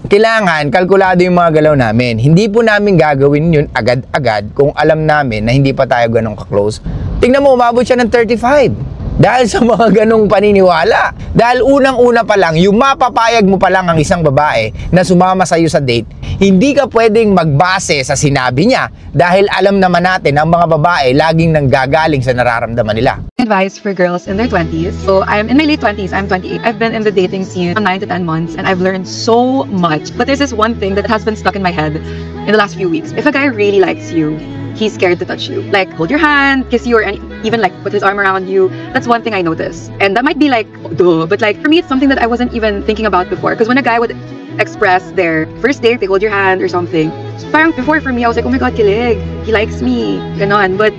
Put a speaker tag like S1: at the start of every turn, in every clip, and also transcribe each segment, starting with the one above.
S1: kailangan kalkulado yung mga galaw namin. Hindi po namin gagawin yun agad-agad kung alam namin na hindi pa tayo ganun ka-close. Tingnan mo, umabot siya ng 35. Dahil sa mga ganong paniniwala. Dahil unang-una pa lang, yung mapapayag mo pa lang ang isang babae na sumama sa'yo sa date, hindi ka pwedeng magbase sa sinabi niya dahil alam naman natin ang mga babae laging nanggagaling sa nararamdaman nila.
S2: Advice for girls in their 20s. So I'm in my late 20s, I'm 28. I've been in the dating scene from 9 to 10 months and I've learned so much. But there's this one thing that has been stuck in my head in the last few weeks. If a guy really likes you, he's scared to touch you. Like, hold your hand, kiss you, or even like put his arm around you. That's one thing I noticed. And that might be like, duh, but like for me, it's something that I wasn't even thinking about before. Because when a guy would express their first date, they hold your hand or something. Parang before for me, I was like, oh my God, kilig. He likes me. Ganon. But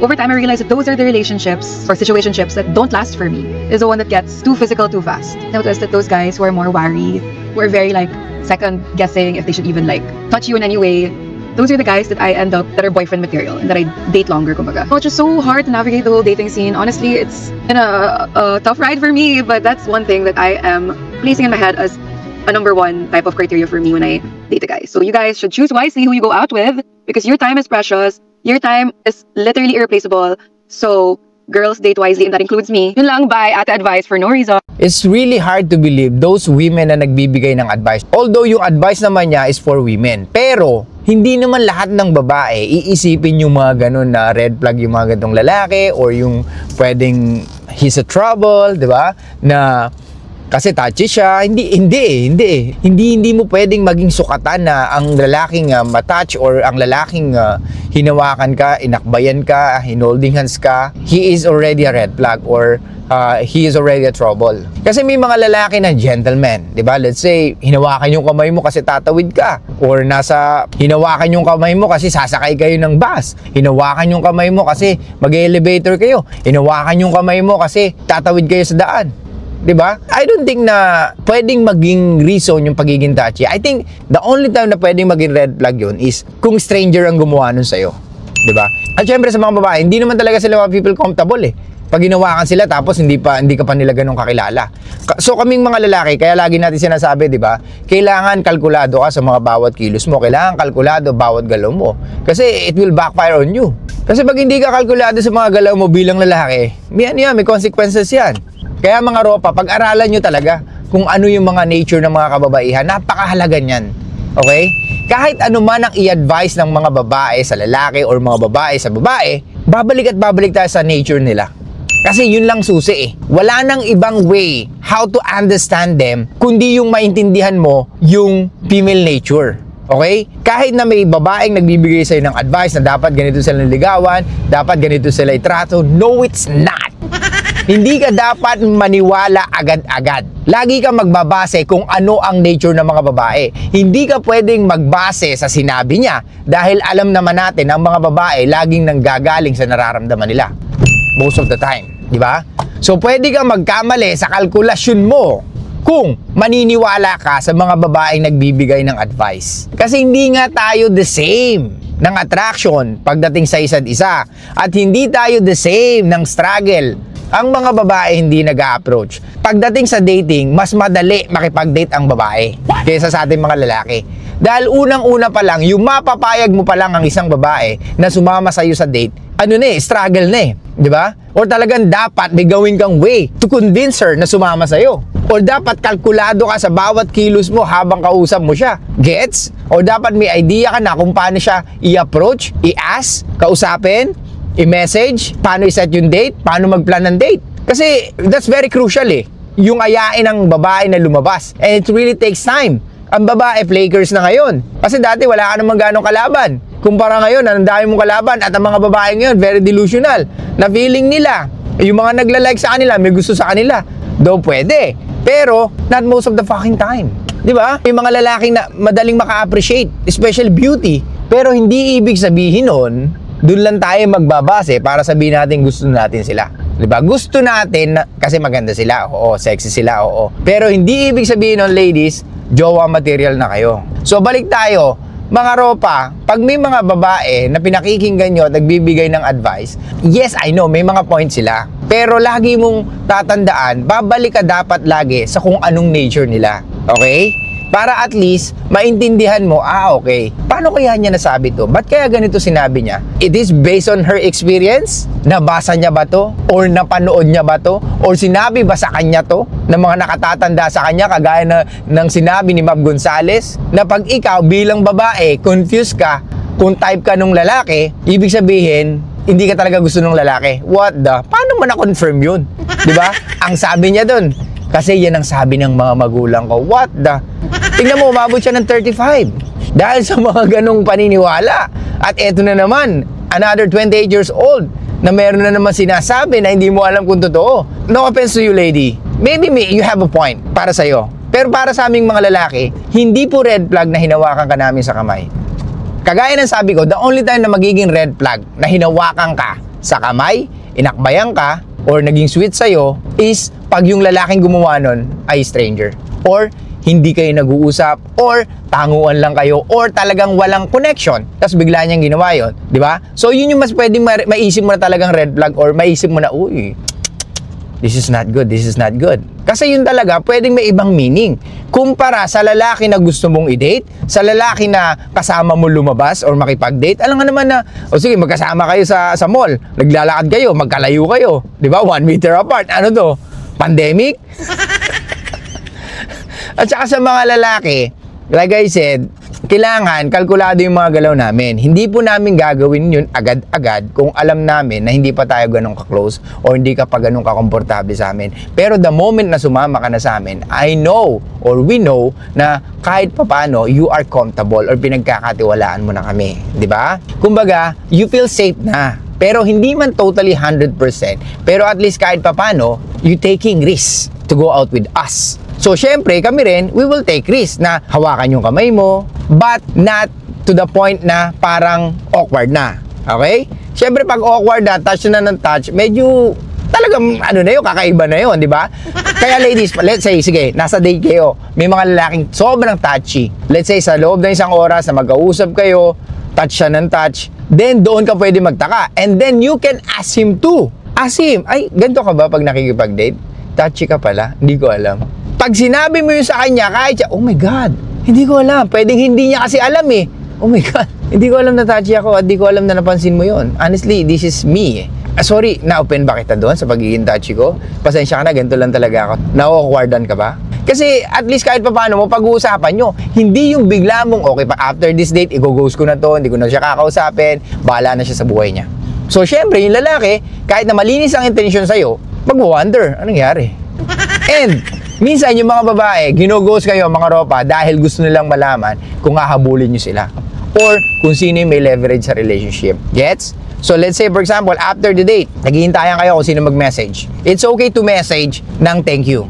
S2: over time, I realized that those are the relationships or situationships that don't last for me. Is the one that gets too physical too fast. I noticed that those guys who are more wary, who are very like second guessing if they should even like touch you in any way, those are the guys that I end up that are boyfriend material and that I date longer, kumbaga. Oh, it's just so hard to navigate the whole dating scene. Honestly, it's been a tough ride for me, but that's one thing that I am placing in my head as a #1 type of criteria for me when I date a guy. So you guys should choose wisely who you go out with because your time is precious. Your time is literally irreplaceable. So girls, date wisely, and that includes me. Yun lang, bye. Ate advice for no reason.
S1: It's really hard to believe those women na nagbibigay ng advice. Although yung advice naman niya is for women. Pero, hindi naman lahat ng babae iisipin yung mga ganun na red flag yung mga ganitong lalaki or yung pwedeng he's a trouble, di ba? Na kasi touchy siya. Hindi mo pwedeng maging sukatan na ang lalaking matouch or ang lalaking hinawakan ka, inakbayan ka, hinolding hands ka, he is already a red flag or he is already a trouble. Kasi may mga lalaki na gentleman, di ba? Let's say, hinawakan yung kamay mo kasi tatawid ka. Or hinawakan yung kamay mo kasi sasakay kayo ng bus. Hinawakan yung kamay mo kasi mag-elevator kayo. Hinawakan yung kamay mo kasi tatawid kayo sa daan. Diba? I don't think na pwedeng maging reason yung pagiging touchy. I think the only time na pwedeng maging red flag yun is kung stranger ang gumawa nun sa'yo. Diba? At syempre sa mga babae, hindi naman talaga sila people comfortable eh. Pag ginawakan sila tapos hindi ka pa nila ganun kakilala. So kaming mga lalaki, kaya lagi natin sinasabi, diba? Kailangan kalkulado ka sa mga bawat kilos mo. Kailangan kalkulado bawat galaw mo. Kasi it will backfire on you. Kasi pag hindi ka kalkulado sa mga galaw mo bilang lalaki, may consequences yan. Kaya mga ropa, pag-aralan nyo talaga kung ano yung mga nature ng mga kababaihan. Napakahalaga niyan. Okay? Kahit ano man ang i-advise ng mga babae sa lalaki or mga babae sa babae, babalik at babalik tayo sa nature nila. Kasi yun lang susi eh. Wala nang ibang way how to understand them kundi yung maintindihan mo yung female nature. Okay? Kahit na may babaeng nagbibigay sa'yo ng advice na dapat ganito sila niligawan, dapat ganito sila itrato, no, it's not. Hindi ka dapat maniwala agad-agad. Lagi ka magbabase kung ano ang nature ng mga babae. Hindi ka pwedeng magbase sa sinabi niya dahil alam naman natin ang mga babae laging nanggagaling sa nararamdaman nila. Most of the time. Di ba? So, pwede kang magkamali sa kalkulasyon mo kung maniniwala ka sa mga babaeng nagbibigay ng advice. Kasi hindi nga tayo the same ng attraction pagdating sa isa't isa. At hindi tayo the same ng struggle. Ang mga babae hindi nag-a-approach. Pagdating sa dating, mas madali makipag-date ang babae kaysa sa ating mga lalaki. Dahil unang-una pa lang, yung mapapayag mo pa lang ang isang babae na sumama sa'yo sa date, struggle na eh. Di ba? Or talagang dapat may gawin kang way to convince her na sumama sa'yo. Or dapat kalkulado ka sa bawat kilos mo habang kausap mo siya. Gets? Or dapat may idea ka na kung paano siya i-approach, i-ask, kausapin, i-message, paano i-set yung date, paano mag-plan ng date. Kasi that's very crucial eh. Yung ayain ng babae na lumabas. And it really takes time. Ang babae, flakers na ngayon. Kasi dati wala ka namang ganong kalaban. Kumpara ngayon, ang dami mong kalaban at ang mga babae ngayon, very delusional. Na feeling nila, yung mga nagla-like sa kanila, may gusto sa kanila. Though pwede. Pero, not most of the fucking time. Di ba? May mga lalaking na madaling maka-appreciate, especially beauty. Pero hindi ibig sabihin nun, doon lang tayo magbabase para sabihin natin gusto natin sila. Diba? Gusto natin kasi maganda sila, oo, sexy sila, oo. Pero hindi ibig sabihin nun, ladies, jowa material na kayo. So balik tayo, mga ropa, pag may mga babae na pinakikinggan nyo at nagbibigay ng advice, yes, I know, may mga points sila. Pero lagi mong tatandaan, babalik ka dapat lagi sa kung anong nature nila. Okay? Para at least, maintindihan mo, okay, paano kaya niya nasabi to? Ba't kaya ganito sinabi niya? It is based on her experience? Nabasa niya ba to? Or napanood niya ba to? Or sinabi ba sa kanya to? Ng mga nakatatanda sa kanya, kagaya ng sinabi ni Mab Gonzales, na pag ikaw bilang babae, confused ka, kung type ka nung lalaki, ibig sabihin, hindi ka talaga gusto ng lalaki. What the? Paano mo na-confirm yun? Diba? Ang sabi niya dun, kasi yan ang sabi ng mga magulang ko. What the? Tingnan mo, umabot siya ng 35. Dahil sa mga ganong paniniwala. At eto na naman, another 28 years old, na meron na naman sinasabi na hindi mo alam kung totoo. No offense to you, lady. Maybe you have a point para sa'yo. Pero para sa aming mga lalaki, hindi po red flag na hinawakan ka namin sa kamay. Kagaya ng sabi ko, the only time na magiging red flag na hinawakan ka sa kamay, inakbayan ka, or naging sweet sa'yo, is pag yung lalaking gumawa nun ay stranger. Or hindi kayo nag-uusap, or tanguan lang kayo, or talagang walang connection, tapos bigla niyang ginawa yun, di ba? So yun yung mas pwedeng maisip mo na talagang red flag, or maisip mo na, uy, this is not good, this is not good. Kasi yun talaga, pwedeng may ibang meaning. Kumpara sa lalaki na gusto mong i-date, sa lalaki na kasama mo lumabas or makipag-date, alam nga naman na, sige, magkasama kayo sa mall, naglalakad kayo, magkalayo kayo, di ba? 1 meter apart. Ano to? Pandemic? At saka sa mga lalaki, like I said, kailangan kalkulado yung mga galaw namin. Hindi po namin gagawin yun agad-agad kung alam namin na hindi pa tayo ganun ka-close o hindi ka pa ganun ka-komportable sa amin. Pero the moment na sumama ka na sa amin, I know or we know na kahit papano you are comfortable or pinagkakatiwalaan mo na kami. Di ba? Kumbaga, you feel safe na. Pero hindi man totally 100%. Pero at least kahit papano, you taking risks to go out with us. So, syempre, kami rin, we will take risk na hawakan yung kamay mo, but not to the point na parang awkward na. Okay? Syempre, pag awkward na, touch na ng touch, medyo talagang, kakaiba na yun, di ba? Kaya ladies, let's say, sige, nasa date kayo, may mga lalaking sobrang touchy. Let's say, sa loob ng isang oras na mag-ausap kayo, touch siya ng touch, then doon ka pwede magtaka. And then, you can ask him too. Ask him, ay, ganito ka ba pag nakikipag-date? Touchy ka pala? Hindi ko alam. Pag sinabi mo yun sa kanya, kahit siya, oh my God, hindi ko alam. Pwedeng hindi niya kasi alam eh. Oh my God, hindi ko alam na touchy ako at hindi ko alam na napansin mo yun. Honestly, this is me eh. Sorry, na-open ba kita doon sa pagiging touchy ko? Pasensya ka na, ganito lang talaga ako. Na-awkwardan ka ba? Kasi at least kahit paano mo pag-uusapan nyo, hindi yung bigla mong, okay pa, after this date, i-ghost ko na to, hindi ko na siya kakausapin, bahala na siya sa buhay niya. So, syempre, yung lalaki, kahit na malinis ang intention sa'yo, mag-wonder, anong nangyari? And, minsan yung mga babae, ginoghost kayo mga ropa dahil gusto nilang malaman kung hahabulin nyo sila. Or kung sino yung may leverage sa relationship. Gets? So let's say for example, after the date, naghihintayan kayo kung sino mag-message. It's okay to message ng thank you.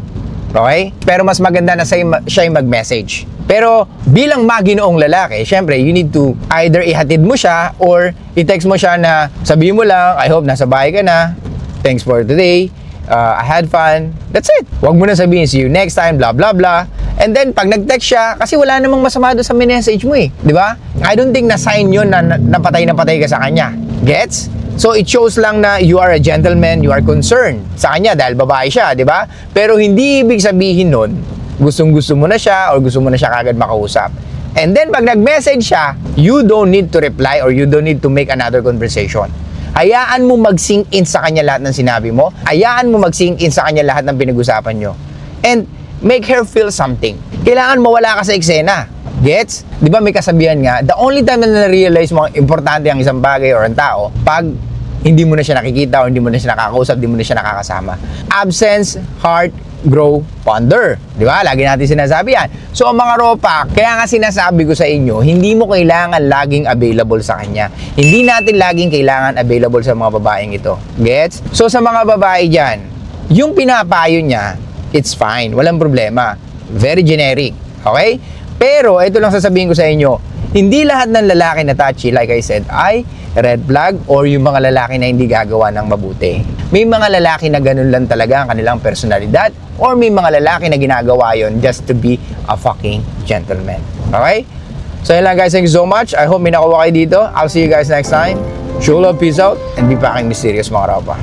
S1: Okay? Pero mas maganda na siya yung mag-message. Pero bilang maginoong lalaki, syempre, you need to either ihatid mo siya or i-text mo siya na sabihin mo lang, I hope nasa bahay ka na. Thanks for today. I had fun. That's it. Huwag mo na sabihin, see you next time, blah, blah, blah. And then, pag nag-text siya, kasi wala namang masama doon sa message mo eh. Di ba? I don't think na sign yun na napatay ka sa kanya. Gets? So, it shows lang na you are a gentleman, you are concerned sa kanya dahil babae siya, di ba? Pero hindi ibig sabihin nun, gustong-gusto mo na siya or gusto mo na siya kagad makausap. And then, pag nag-message siya, you don't need to reply or you don't need to make another conversation. Hayaan mo mag-sink in sa kanya lahat ng sinabi mo. Hayaan mo mag-sink in sa kanya lahat ng pinag-usapan nyo. And make her feel something. Kailangan mawala ka sa eksena. Gets? Di ba may kasabihan nga, the only time na na-realize mo importante ang isang bagay or ang tao, pag hindi mo na siya nakikita o hindi mo na siya nakakausap, hindi mo na siya nakakasama. Absence, heart, grow, ponder. Di ba? Lagi natin sinasabi yan. So, ang mga ropa, kaya nga sinasabi ko sa inyo, hindi mo kailangan laging available sa kanya. Hindi natin laging kailangan available sa mga babaeng ito. Gets? So, sa mga babae dyan, yung pinapayo niya, it's fine. Walang problema. Very generic. Okay? Pero, ito lang sasabihin ko sa inyo, hindi lahat ng lalaki na touchy, like I said, ay red flag or yung mga lalaki na hindi gagawa ng mabuti. May mga lalaki na ganun lang talaga ang kanilang personalidad or may mga lalaki na ginagawa yon just to be a fucking gentleman. Okay? So yun lang guys, thank you so much. I hope may nakuha kayo dito. I'll see you guys next time. Show love, peace out, and be fucking mysterious mga rapa.